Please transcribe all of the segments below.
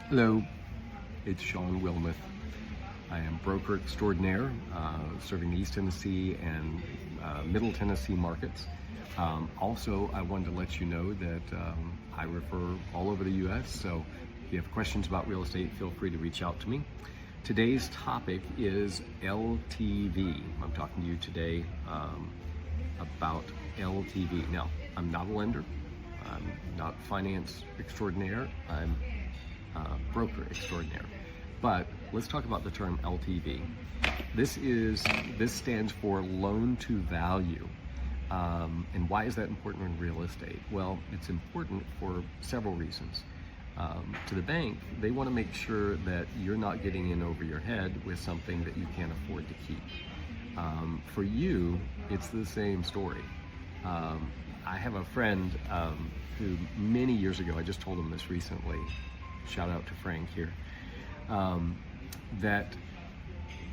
Hello, it's Shawn Wilmoth. I am broker extraordinaire, serving the East Tennessee and Middle Tennessee markets. Also, I wanted to let you know that I refer all over the U.S., so if you have questions about real estate, feel free to reach out to me. Today's topic is LTV. I'm talking to you today about LTV. Now, I'm not a lender. I'm not finance extraordinaire. I'm broker extraordinaire. But let's talk about the term LTV. This stands for loan to value. And why is that important in real estate? Well, it's important for several reasons. To the bank, they want to make sure that you're not getting in over your head with something that you can't afford to keep. For you, it's the same story. I have a friend who many years ago, I just told him this recently, shout out to Frank here, that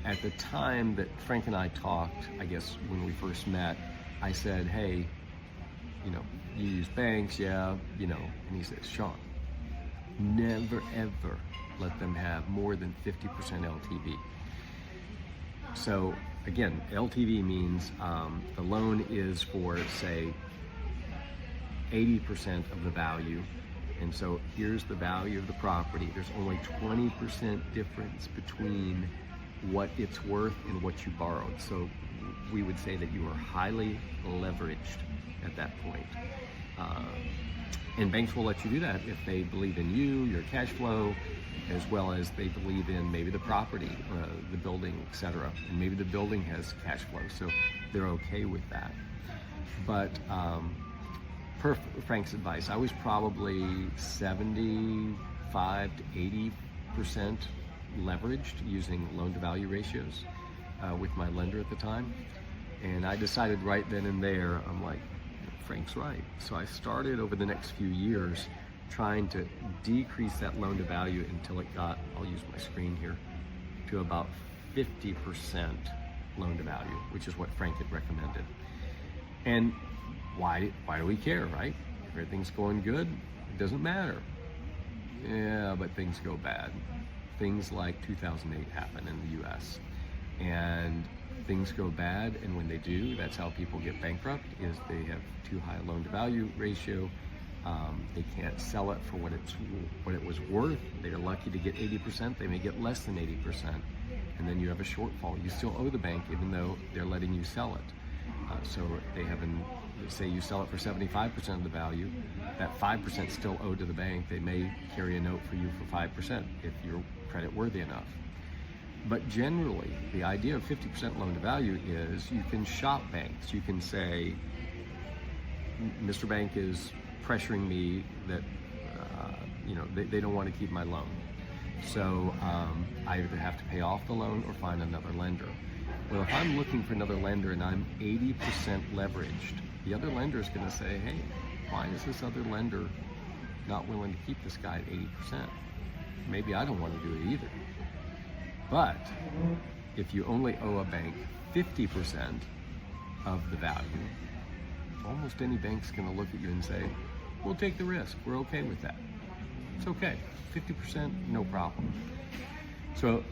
at the time that Frank and I talked, I guess when we first met, I said, hey, you use banks, yeah, and he says, Shawn, never ever let them have more than 50% LTV. So again, LTV means the loan is for, say, 80% of the value. And so here's the value of the property. There's only 20% difference between what it's worth and what you borrowed. So we would say that you are highly leveraged at that point. And banks will let you do that if they believe in you, your cash flow, as well as they believe in maybe the property, the building, etc. And maybe the building has cash flow, so they're okay with that. But per Frank's advice, I was probably 75 to 80% leveraged using loan-to-value ratios with my lender at the time. And I decided right then and there, I'm like, Frank's right. So I started over the next few years trying to decrease that loan-to-value until it got, I'll use my screen here, to about 50% loan-to-value, which is what Frank had recommended. And why do we care, right? If everything's going good, it doesn't matter. Yeah, but things go bad. Things like 2008 happen in the US. And things go bad, and when they do, that's how people get bankrupt, is they have too high a loan-to-value ratio. They can't sell it for what it was worth. They're lucky to get 80%. They may get less than 80%. And then you have a shortfall. You still owe the bank even though they're letting you sell it. So they have say you sell it for 75% of the value, that 5% still owed to the bank. They may carry a note for you for 5% if you're credit worthy enough. But generally, the idea of 50% loan to value is you can shop banks. You can say, Mr. Bank is pressuring me that they don't want to keep my loan. So I either have to pay off the loan or find another lender. Well, if I'm looking for another lender and I'm 80% leveraged, the other lender is going to say, hey, why is this other lender not willing to keep this guy at 80%? Maybe I don't want to do it either. But if you only owe a bank 50% of the value, almost any bank's going to look at you and say, we'll take the risk. We're okay with that. It's okay. 50%, no problem. So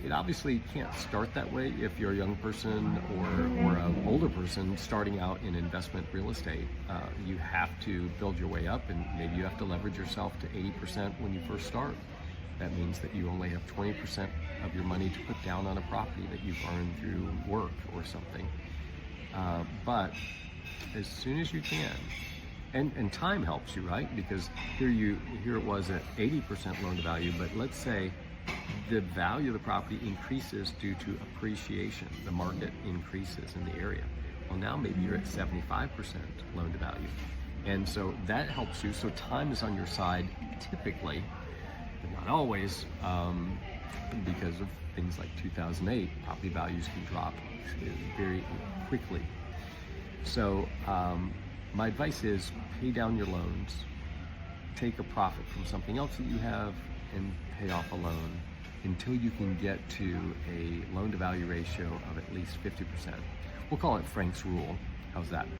it obviously can't start that way if you're a young person or an older person starting out in investment real estate. You have to build your way up, and maybe you have to leverage yourself to 80% when you first start. That means that you only have 20% of your money to put down on a property that you've earned through work or something. But as soon as you can, and time helps you, right? Because here it was at 80% loan to value, but let's say the value of the property increases due to appreciation. The market increases in the area. Well, now maybe you're at 75% loan to value. And so that helps you. So time is on your side typically, but not always, because of things like 2008, property values can drop very quickly. So my advice is pay down your loans, take a profit from something else that you have, and pay off a loan until you can get to a loan to value ratio of at least 50%. We'll call it Frank's rule. How's that?